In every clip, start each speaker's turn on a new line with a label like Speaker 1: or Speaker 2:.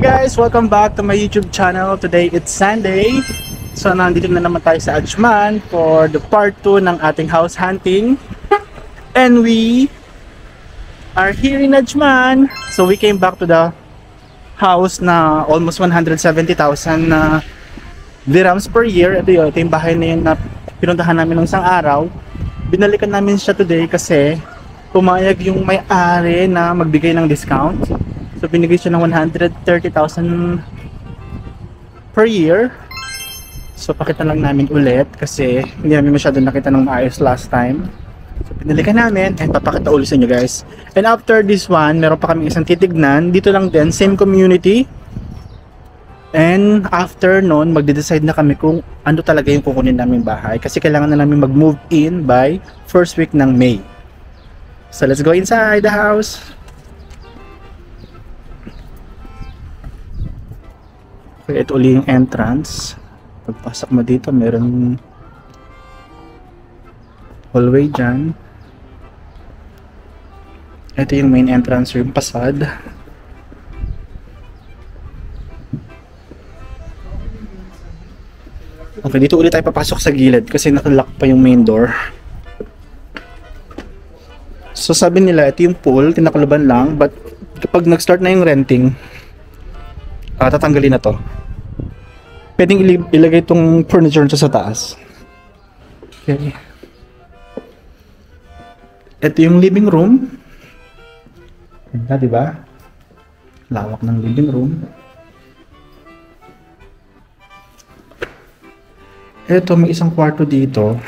Speaker 1: Hi guys! Welcome back to my YouTube channel. Today it's Sunday. So nandito na naman tayo sa Ajman for the part 2 ng ating house hunting. And we are here in Ajman. So we came back to the house na almost 170,000 dirhams per year. Ito yung bahay na yun na pinuntahan namin ng isang araw. Binalikan namin siya today kasi pumayag yung may-ari na magbigay ng discount. So binigay siya ng 130,000 per year. So pakita lang namin ulit kasi hindi namin masyado nakita ng maayos last time. So pinalikan namin and papakita ulit sa inyo guys. And after this one, meron pa kami isang titignan. Dito lang din, same community. And after nun, magde-decide na kami kung ano talaga yung kukunin namin bahay. Kasi kailangan na namin mag-move in by first week ng May. So let's go inside the house. Okay, ito ulit yung entrance. Pagpasok mo dito, meron hallway dyan. Ito yung main entrance, yung facade. Okay, dito ulit tayo papasok sa gilid kasi nakalock pa yung main door. So sabi nila, ito yung pool, kinakalaban lang, but kapag nag-start na yung renting, tatanggalin na to. Pwedeng ilagay itong furniture sa taas. Okay. Ito yung living room. Ganda, diba? Lawak ng living room. Ito, may isang kwarto dito.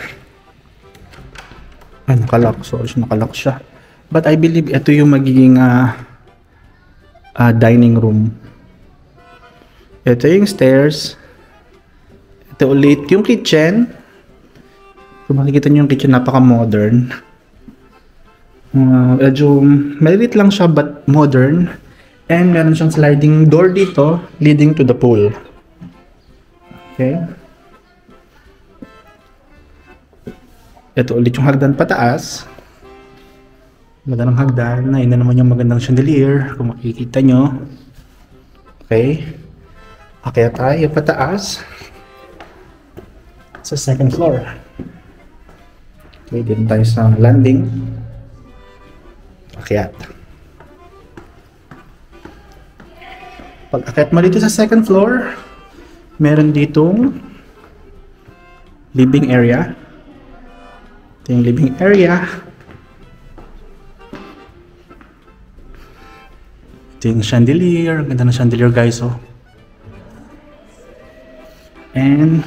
Speaker 1: Ay, nakalock. Sorry, nakalock siya. But I believe ito yung magiging dining room. Ito yung stairs. Ito ulit yung kitchen. Kung makikita nyo yung kitchen, napaka-modern. Medyo maliit lang siya but modern. And meron siyang sliding door dito leading to the pool. Okay. Ito ulit yung hagdan pataas. Maganda ng hagdan. Ayun na naman yung magandang chandelier. Kung makikita nyo. Okay. Akyat tayo pataas. Sa second floor. Okay, dito tayo sa landing. Akyat. Pag akyat mo dito sa second floor, meron ditong living area. Ito yung living area. Ito yung chandelier. Ang ganda ng chandelier guys, oh. And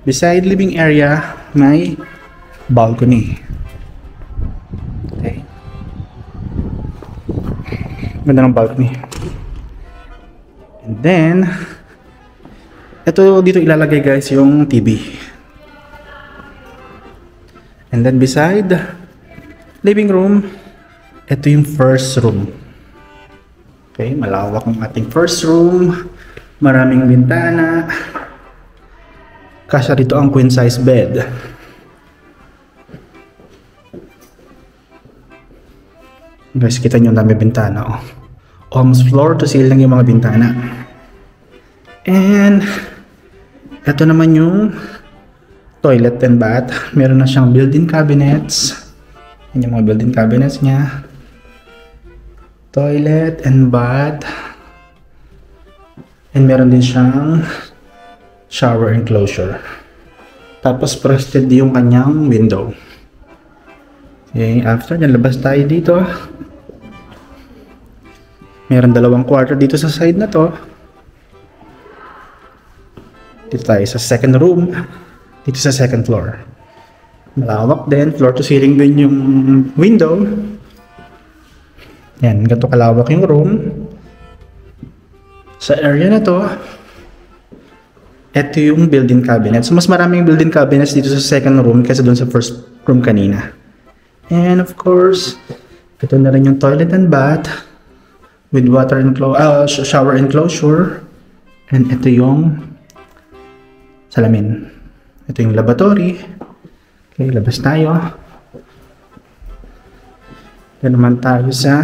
Speaker 1: beside living area, may balcony. Okay. Ganda ng balcony. And then, ito dito ilalagay guys yung TV. And then beside living room, ito yung first room. Okay, malawak ang ating first room. Maraming bintana. Kasya dito ang queen size bed. Guys, kita nyo dami bintana. Oh. Almost floor to ceiling yung mga bintana. And ito naman yung toilet and bath. Meron na siyang built-in cabinets. Yan yung mga built-in cabinets niya. Toilet and bath. And meron din siyang shower enclosure. Tapos frosted yung kanyang window. Okay, after nyan, labas tayo dito. Meron dalawang kwarto dito sa side na to. Dito tayo sa second room. Dito sa second floor. Malawak din. Floor to ceiling din yung window. Yan. Ganito kalawak yung room. Sa area na to, ito yung built-in cabinets. So, mas maraming built-in cabinets dito sa second room kaysa dun sa first room kanina. And of course, ito na rin yung toilet and bath with shower enclosure. And ito yung salamin. Ito yung lavatory. Okay, labas tayo. Yan naman tayo sa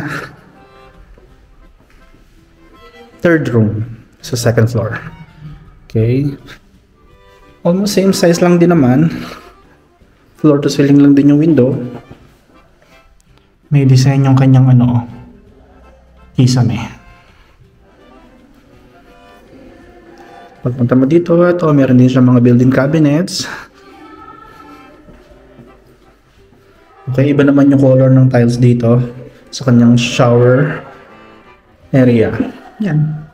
Speaker 1: third room sa second floor. Okay. Almost same size lang din naman. Floor to ceiling lang din yung window. May design yung kanyang kisame. Pagpunta mo dito, ito, meron din siya mga built-in cabinets. Okay, iba naman yung color ng tiles dito sa kanyang shower area. Yan.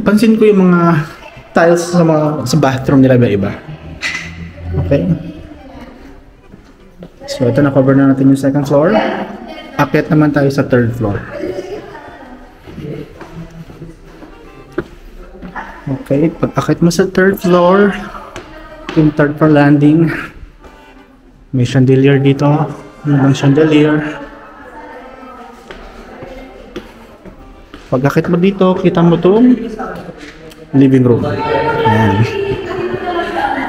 Speaker 1: Pansin ko yung mga tiles sa bathroom nila iba-iba. Okay. So, ito na-cover na natin yung second floor. Akyat naman tayo sa third floor. Okay, pag akyat mo sa third floor, yung third floor landing, may chandelier dito. Ano bang chandelier? Pag akyat mo dito, kita mo itong living room. Ayan.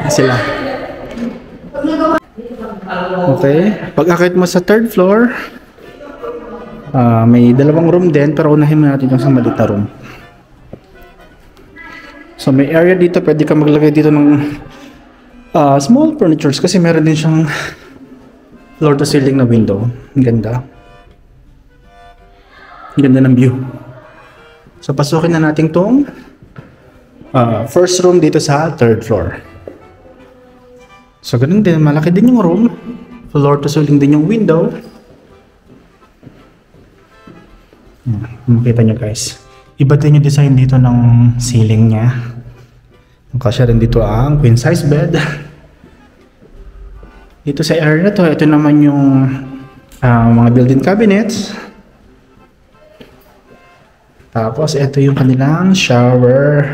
Speaker 1: Ayan sila. Okay, pag-akit mo sa third floor, may dalawang room din, pero unahin mo natin yung sa maliit na room. So may area dito, pwede ka maglagay dito ng small furnitures kasi meron din siyang floor to ceiling na window. Ang ganda. Ang ganda ng view. So pasukin na natin tong first room dito sa third floor. So ganun din, malaki din yung room. Floor to ceiling din yung window. Makita nyo guys. Iba din yung design dito ng ceiling niya. Kasya rin dito ang queen size bed. Dito sa area na to, ito naman yung mga built-in cabinets. Tapos ito yung kanilang shower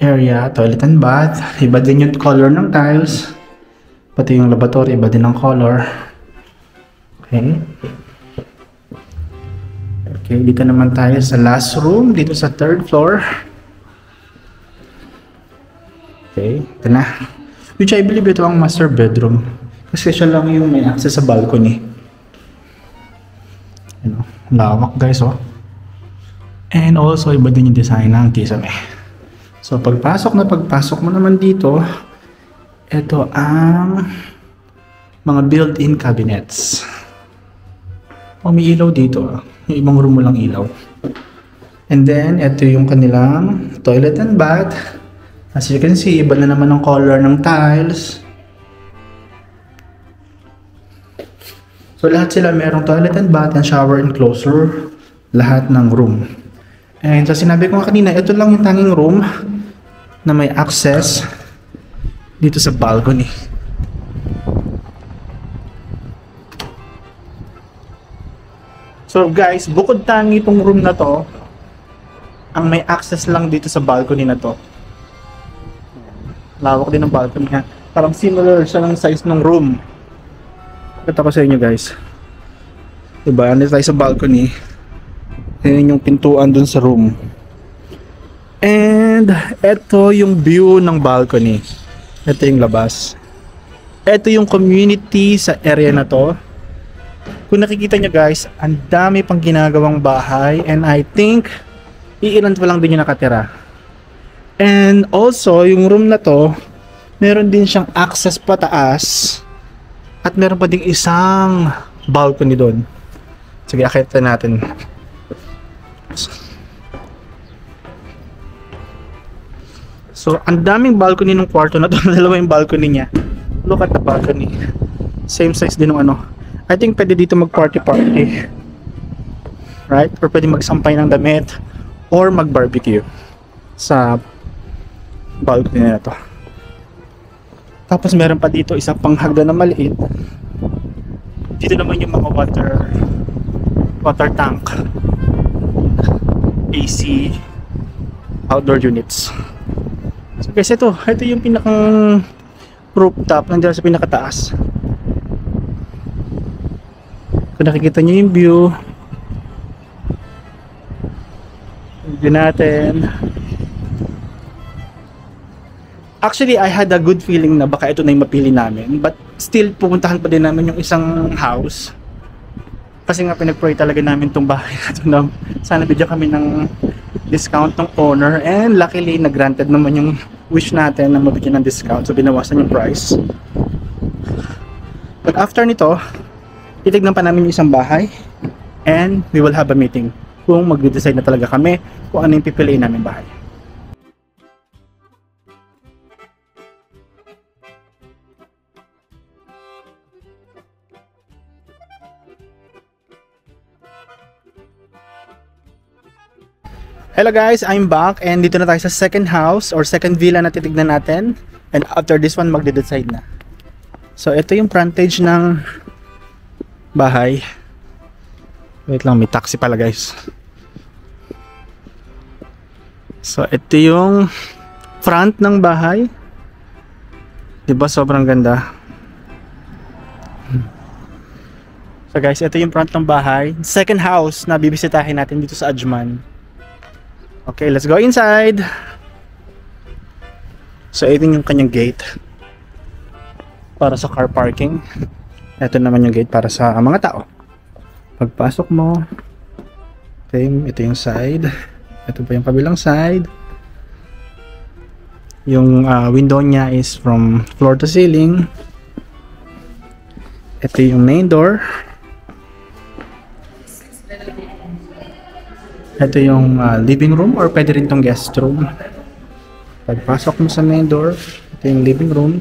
Speaker 1: area, toilet and bath. Iba din yung color ng tiles. Pati yung lavatory, iba din ang color. Okay. Okay, dito naman tayo sa last room, dito sa third floor. Okay, ito na. Which I believe ito ang master bedroom. Kasi siya lang yung may access sa balcony. Ano, lawak guys, oh. And also, iba din yung design ng kisame. So, pagpasok mo naman dito, ito ang mga built-in cabinets. May ilaw dito. Yung ibang room mo lang ilaw. And then, ito yung kanilang toilet and bath. As you can see, iba na naman ang color ng tiles. So, lahat sila merong toilet and bath and shower enclosure. Lahat ng room. And sa sinabi ko kanina, ito lang yung tanging room na may access dito sa balcony. So guys, bukod tangi itong room na to, ang may access lang dito sa balcony na to. Lawak din ang balcony ha. Parang similar siya ng size ng room. Ito ko sa inyo guys. Diba, andito tayo sa balcony. Ayan yung pintuan dun sa room. And ito yung view ng balcony. Ito yung labas. Ito yung community sa area na to. Kung nakikita nyo guys, ang dami pang ginagawang bahay. And I think iilan pa lang din yung nakatira. And also yung room na to, meron din siyang access pataas. At meron pa ding isang balcony doon. Sige, akita natin. So, ang daming balcony ng kwarto na to. Dalawa yung balcony niya. Look at the balcony. Same size din ng ano. I think pwede dito mag-party-party. Right? Or pwede magsampay ng damit. Or mag-barbecue. Sa balcony na to. Tapos meron pa dito isang panghagdan na maliit. Dito naman yung mga water tank. AC. Outdoor units. So guys, ito yung pinakang rooftop, nandiyan sa pinakataas. Kung nakikita nyo yung view, view natin. Actually, I had a good feeling na baka ito na yung mapili namin, but still pupuntahan pa din namin yung isang house. Kasi nga pinag-pray talaga namin tong bahay na to na sana bigyan kami ng discount ng owner, and luckily nag-granted naman yung wish natin na mabigyan ng discount, so binawasan yung price. But after nito, titignan pa namin yung isang bahay and we will have a meeting kung magde-decide na talaga kami kung ano yung pipiliin namin bahay. Hello guys, I'm back and dito na tayo sa second house or second villa na titignan natin, and after this one magde-decide na. So ito yung frontage ng bahay. Wait lang, may taxi pala guys. So ito yung front ng bahay. Diba sobrang ganda? So guys, ito yung front ng bahay. Second house na bibisitahin natin dito sa Ajman. Okay, let's go inside. So ito yung kanyang gate para sa car parking. Ito naman yung gate para sa mga tao. Pagpasok mo, okay, ito yung side. Ito pa yung kabilang side. Yung window niya is from floor to ceiling. Ito yung main door. Ito yung living room or pwede rin tong guest room. Pagpasok mo sa main door, ito yung living room.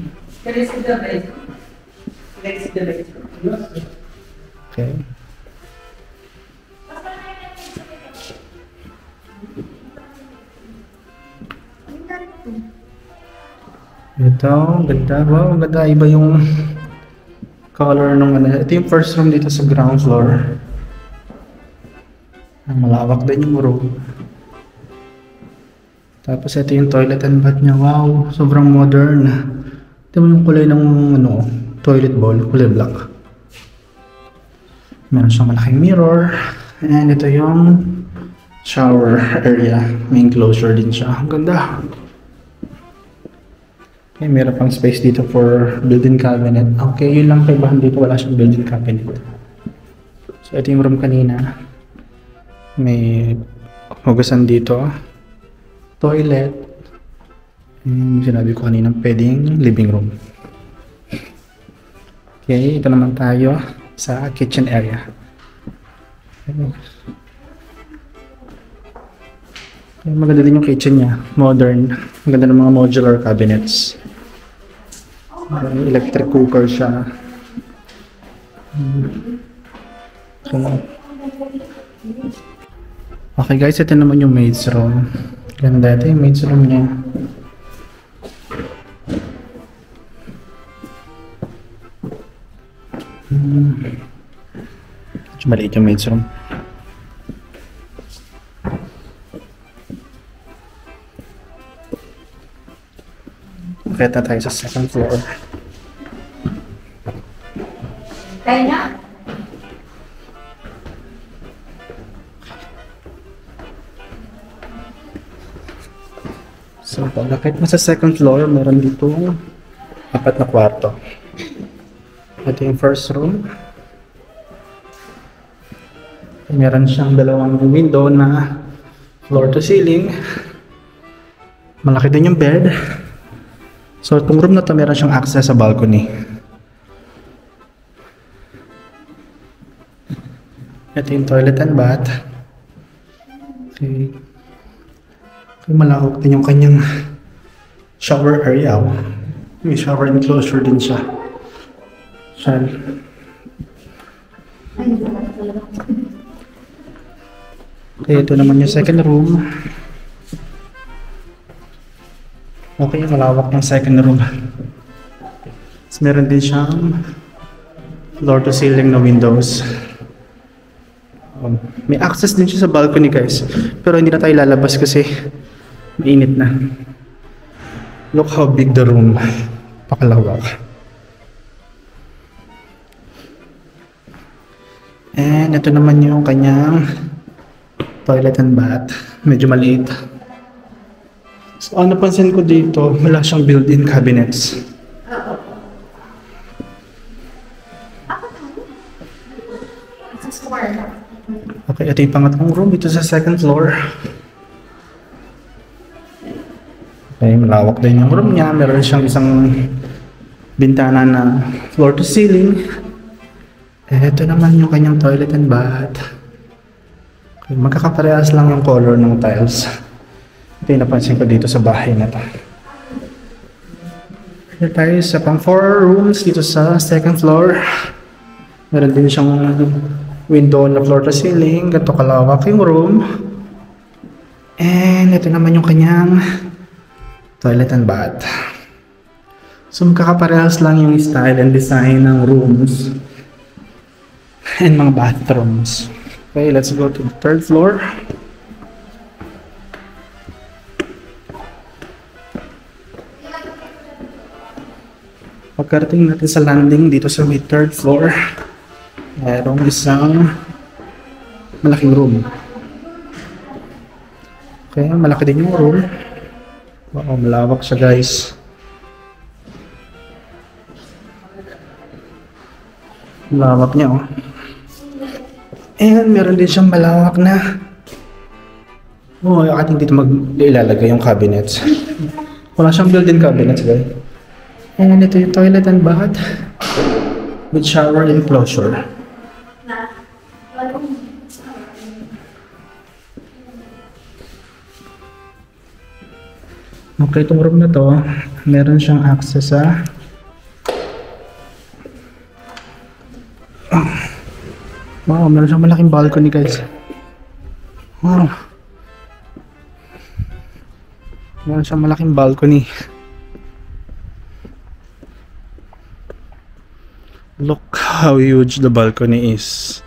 Speaker 1: Okay. Ito, ganda. Wow, ganda. Iba yung color ng ano. Ito yung first room dito sa ground floor. Malawak din yung room. Tapos ito yung toilet and bath niya. Wow, sobrang modern. Ito yung kulay ng ano, toilet bowl, kulay black. Meron siyang malaking mirror. And ito yung shower area. May enclosure din siya. Ang ganda. Okay, meron pang space dito for built-in cabinet. Okay, yun lang kaibahan dito. Wala siyang built-in cabinet. So ito yung room kanina. May hugasan dito, toilet, and sinabi ko kanina pwedeng living room. Okay, ito naman tayo sa kitchen area. Okay, maganda din yung kitchen niya, modern. Maganda ng mga modular cabinets. May electric cooker siya. Okay guys, ito naman yung maid's room. Ganda, ito yung maid's room niya. Maliit yung maid's room. Kaya na tayo sa second floor.
Speaker 2: Kaya na?
Speaker 1: So, pagkakit mo sa second floor, meron dito 4 na kwarto. Ito yung first room. Meron siyang 2 window na floor to ceiling. Malaki din yung bed. So, itong room na to meron siyang access sa balcony. Ito yung toilet and bath. Okay. Malawak din yung kanyang shower area. May shower enclosure din siya. Okay, ito naman yung second room. Okay, malawak yung second room. Tapos meron din siyang floor to ceiling na windows. May access din siya sa balcony guys. Pero hindi na tayo lalabas kasi mainit na. Look how big the room. Pakalawak. And ito naman yung kanyang toilet and bath. Medyo maliit. So ang napansin ko dito, wala siyang built-in cabinets. ito yung pangatlong room dito sa second floor. Okay, malawak din yung room niya. Meron siyang isang bintana na floor to ceiling. Ito naman yung kanyang toilet and bath. Okay, magkakaparehas lang yung color ng tiles. Ito yung napansin ko dito sa bahay na to. Ito tayo sa pang 4 rooms dito sa second floor. Meron din siyang window na floor to ceiling. Ganito kalawak yung room. And ito naman yung kanyang toilet and bath. So magkakaparehas lang yung style and design ng rooms and mga bathrooms. Okay, let's go to the third floor. Pagkarating natin sa landing dito sa may third floor, mayroong isang malaking room. Okay, malaki din yung room. Wow, malawak siya guys. Malawak niya oh. And meron din siyang malawak na ating dito ilalagay yung cabinets. Wala siyang built-in cabinets guys. And ito yung toilet and bath with shower enclosure. Okay, itong room na to, meron siyang access sa wow, meron siyang malaking balcony guys. Wow. Meron siyang malaking balcony. Look how huge the balcony is.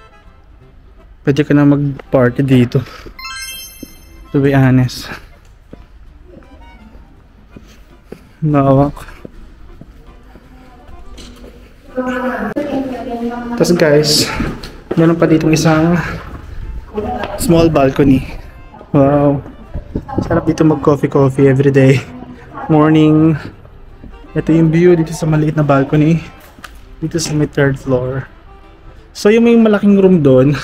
Speaker 1: Pwede ka na mag-party dito. To be honest. Lawak. Tapos guys, meron pa ditong isang small balcony. Wow. Sarap dito mag-coffee everyday. Morning. Ito yung view dito sa maliit na balcony. Dito sa may third floor. So yung may malaking room doon,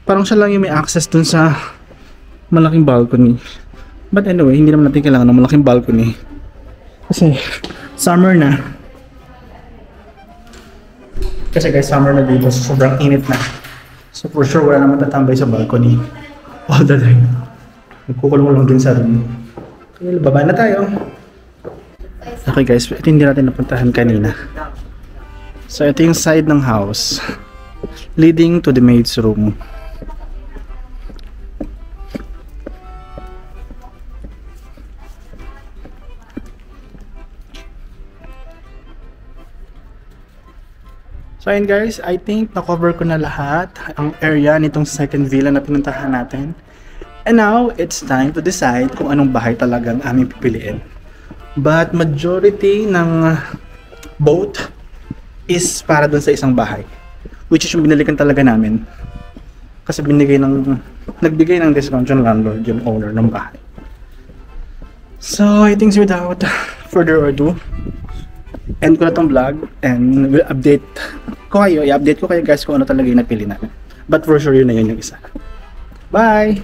Speaker 1: parang siya lang yung may access dun sa malaking balcony. But anyway, hindi naman natin kailangan ng malaking balcony. Kasi summer na. Kasi guys, summer na dito. So sobrang init na. So for sure, wala naman tatambay sa balcony all the time. Nagkukulong lang din sa room. Okay, baba na tayo. Okay guys, ito hindi natin napuntahan kanina. So ito yung side ng house leading to the maid's room. So ayun guys, I think na-cover ko na lahat ang area nitong second villa na pinuntahan natin. And now, it's time to decide kung anong bahay talagang aming pipiliin. But majority ng vote is para dun sa isang bahay. Which is yung binalikan talaga namin. Kasi nagbigay ng discount yung landlord, yung owner ng bahay. So I think without further ado, end ko na tong vlog and we'll update ko kayo, i-update ko kayo guys kung ano talaga yung napili namin. But for sure yun na yun yung isa. Bye!